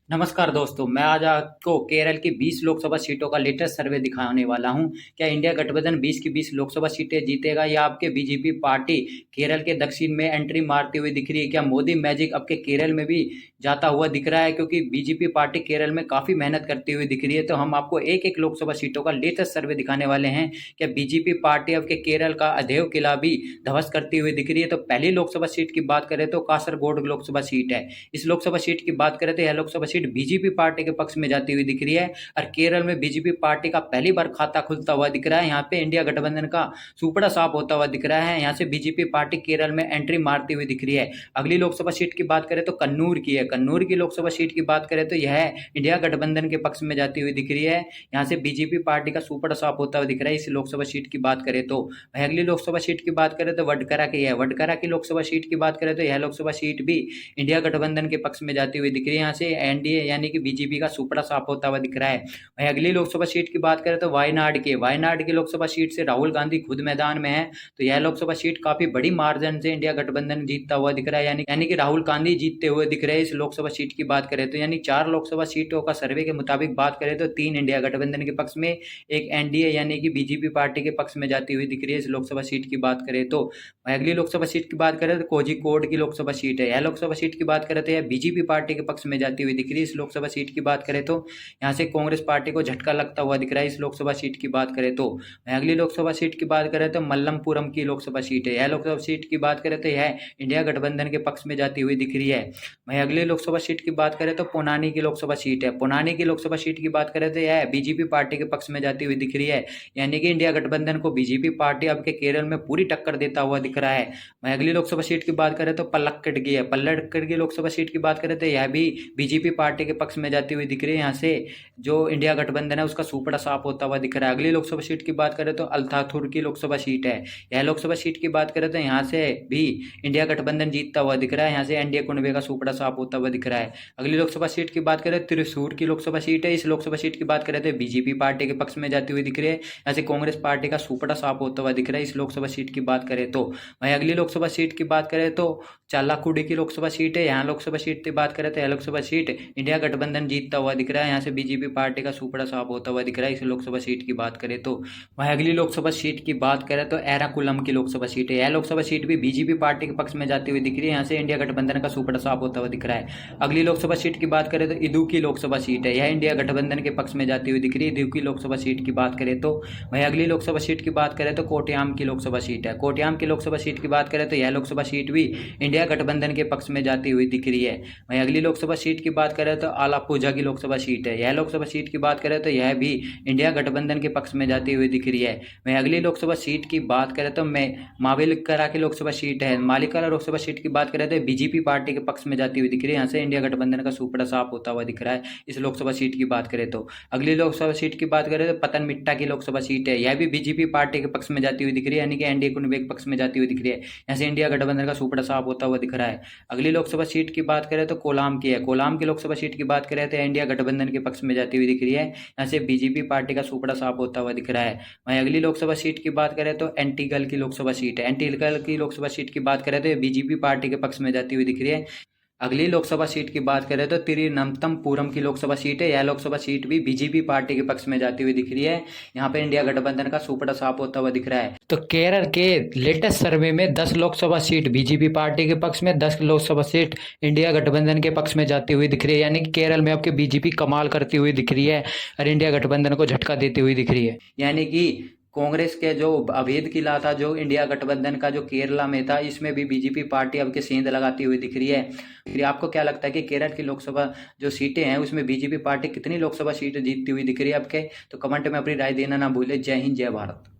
नमस्कार दोस्तों, मैं आज आपको केरल की 20 लोकसभा सीटों का लेटेस्ट सर्वे दिखाने वाला हूं। क्या इंडिया गठबंधन 20 की 20 लोकसभा सीटें जीतेगा या आपके बीजेपी पार्टी केरल के दक्षिण में एंट्री मारती हुई दिख रही है? क्या मोदी मैजिक आपके केरल में भी जाता हुआ दिख रहा है? क्योंकि बीजेपी पार्टी केरल में काफ़ी मेहनत करती हुई दिख रही है। तो हम आपको एक एक लोकसभा सीटों का लेटेस्ट सर्वे दिखाने वाले हैं। क्या बीजेपी पार्टी आपके केरल का अधेय किला भी ध्वस्त करती हुई दिख रही है? तो पहली लोकसभा सीट की बात करें तो कासरगोड लोकसभा सीट है। इस लोकसभा सीट की बात करें तो यह लोकसभा सीट बीजेपी पार्टी के पक्ष में जाती हुई दिख रही है और केरल में बीजेपी पार्टी का पहली बार खाता खुलता हुआ दिख रहा है। यहाँ पे इंडिया गठबंधन का सुपड़ा साफ होता हुआ दिख रहा है। यहाँ से बीजेपी पार्टी केरल में एंट्री मारती हुई दिख रही है। अगली लोकसभा सीट की बात करें तो कन्नूर की है। कन्नूर की लोकसभा सीट की बात करें तो यह इंडिया गठबंधन के पक्ष में जाती हुई दिख रही है। यहाँ से बीजेपी पार्टी का सुपड़ा साफ होता हुआ दिख रहा है। इस लोकसभा सीट की बात करें तो अगली लोकसभा सीट की बात करें तो वडकरा की है। वडकरा की लोकसभा सीट की बात करें तो यह लोकसभा सीट भी इंडिया गठबंधन के पक्ष में जाती हुई दिख रही है। यहाँ से एनडीए यानी कि बीजेपी का सुपड़ा साफ होता हुआ दिख रहा है। वहीं अगली लोकसभा सीट की बात करें तो वायनाड की लोकसभा सीट से राहुल गांधी खुद मैदान में है। तो यह लोकसभा सीट काफी बड़ी मार्जिन से इंडिया गठबंधन जीतता हुआ दिख रहा है, यानी कि राहुल गांधी जीतते हुए दिख रहे हैं। इस लोकसभा सीट की बात करें तो यानी 4 लोकसभा सीटों का सर्वे के मुताबिक बात करें तो 3 इंडिया गठबंधन के पक्ष में, एक एनडीए यानी कि बीजेपी पार्टी के पक्ष में जाती हुई दिख रही है। इस लोकसभा सीट की बात करें तो अगली लोकसभा सीट की बात करें तो कोझिकोड की लोकसभा सीट है। यह लोकसभा सीट की बात करें तो यह बीजेपी पार्टी के पक्ष में जाती हुई दिख रही है। इस लोकसभा सीट की बात करें तो यहाँ से कांग्रेस पार्टी को झटका लगता हुआ दिख रहा है। इस लोकसभा सीट की बात करें तो अगली लोकसभा सीट की बात करें तो मल्लमपुरम की लोकसभा सीट है। यह लोकसभा सीट की बात करें तो यह इंडिया गठबंधन के पक्ष में जाती हुई दिख रही है। वहीं अगली लोकसभा सीट की बात करें तो पोनानी की लोकसभा सीट है। पोनानी की लोकसभा सीट की बात करें तो यह बीजेपी पार्टी के पक्ष में जाती हुई दिख रही है, यानी कि इंडिया गठबंधन को बीजेपी पार्टी आपके केरल में पूरी टक्कर देता हुआ दिख रहा है। वहीं अगली लोकसभा सीट की बात करें तो पलक्कड़ की है। पलक्कड़ की लोकसभा सीट की बात करें तो यह भी बीजेपी पार्टी के पक्ष में जाती हुई दिख रही है। यहाँ से जो इंडिया गठबंधन है उसका सुपड़ा साफ होता हुआ दिख रहा है। अगली लोकसभा सीट की बात करें तो अल्थाथुर की लोकसभा सीट है। यह लोकसभा सीट की बात करें तो यहाँ से भी इंडिया गठबंधन जीतता हुआ दिख रहा है। यहाँ से एनडीए कुनबे का सुपड़ा साफ होता हुआ दिख रहा है। अगली लोकसभा सीट की बात करें त्रिशूर की लोकसभा सीट है। इस लोकसभा सीट की बात करें तो बीजेपी पार्टी के पक्ष में जाती हुई दिख रही है। यहाँ से कांग्रेस पार्टी का सुपड़ा साफ होता हुआ दिख रहा है। इस लोकसभा सीट की बात करें तो वहीं अगली लोकसभा सीट की बात करें तो चालाकुडी की लोकसभा सीट है। यहाँ लोकसभा सीट की बात करें तो यह लोकसभा सीट इंडिया गठबंधन जीतता हुआ दिख रहा है। यहाँ से बीजेपी पार्टी का सुपड़ा साफ होता हुआ दिख रहा है। इस लोकसभा सीट की बात करें तो वहीं अगली लोकसभा सीट की बात करें तो एराकुलम की लोकसभा सीट है। यह लोकसभा सीट भी बीजेपी पार्टी के पक्ष में जाती हुई दिख रही है। यहाँ से इंडिया गठबंधन का सुपड़ा साफ होता हुआ दिख रहा है। अगली लोकसभा सीट की बात करें तो इदू की लोकसभा सीट है। यह इंडिया गठबंधन के पक्ष में जाती हुई दिख रही है। इदू की लोकसभा सीट की बात करें तो वहीं अगली लोकसभा सीट की बात करें तो कोट्याम की लोकसभा सीट है। कोट्याम की लोकसभा सीट की बात करें तो यह लोकसभा सीट भी इंडिया गठबंधन के पक्ष में जाती हुई दिख रही है। वहीं अगली लोकसभा सीट की बात करें तो आलापुझा की लोकसभा सीट है। यह लोकसभा सीट की बात करें तो यह भी इंडिया गठबंधन के पक्ष में जाती हुई दिख रही है। वहीं अगली लोकसभा सीट की बात करें तो मावेलिक्करा की लोकसभा सीट है। मालिकाला लोकसभा सीट की बात करें तो बीजेपी पार्टी के पक्ष में जाती हुई दिख रही है। यहाँ से इंडिया गठबंधन का सुपड़ा साफ होता हुआ दिख रहा है। इस लोकसभा सीट की बात करें तो अगली लोकसभा सीट की बात करें तो पतनमिट्टा की लोकसभा सीट है। यह भी बीजेपी पार्टी के पक्ष में जाती हुई दिख रही है, यानी कि एनडीए कुनबे के पक्ष में जाती हुई दिख रही है। यहाँ से इंडिया गठबंधन का सुपड़ा साफ होता हुआ दिख रहा है। अगली लोकसभा सीट की बात करें तो कोलाम की है। कोलाम की लोकसभा सीट की बात करें तो इंडिया गठबंधन के पक्ष में जाती हुई दिख रही है। यहाँ से बीजेपी पार्टी का सुपड़ा साफ होता हुआ दिख रहा है। वहीं अगली लोकसभा सीट की बात करें तो एंटीगल की लोकसभा सीट है। एंटीगल की लोकसभा सीट की बात करें तो बीजेपी पार्टी के पक्ष में जाती हुई दिख रही है। अगली लोकसभा सीट की बात करें तो तिरुवनंतपुरम की लोकसभा सीट है। यह लोकसभा सीट भी बीजेपी पार्टी के पक्ष में जाती हुई दिख रही है। यहाँ पे इंडिया गठबंधन का सुपड़ा साफ होता हुआ दिख रहा है। तो केरल के लेटेस्ट सर्वे में 10 लोकसभा सीट बीजेपी पार्टी के पक्ष में, 10 लोकसभा सीट इंडिया गठबंधन के पक्ष में जाती हुई दिख रही है, यानी कि केरल में आपके बीजेपी कमाल करती हुई दिख रही है और इंडिया गठबंधन को झटका देती हुई दिख रही है। यानी कि कांग्रेस के जो अवैध किला था जो इंडिया गठबंधन का जो केरला में था, इसमें भी बीजेपी पार्टी अब के सेंध लगाती हुई दिख रही है। फिर आपको क्या लगता है कि केरल की लोकसभा जो सीटें हैं उसमें बीजेपी पार्टी कितनी लोकसभा सीटें जीतती हुई दिख रही है आपके? तो कमेंट में अपनी राय देना ना भूले। जय हिंद, जय भारत।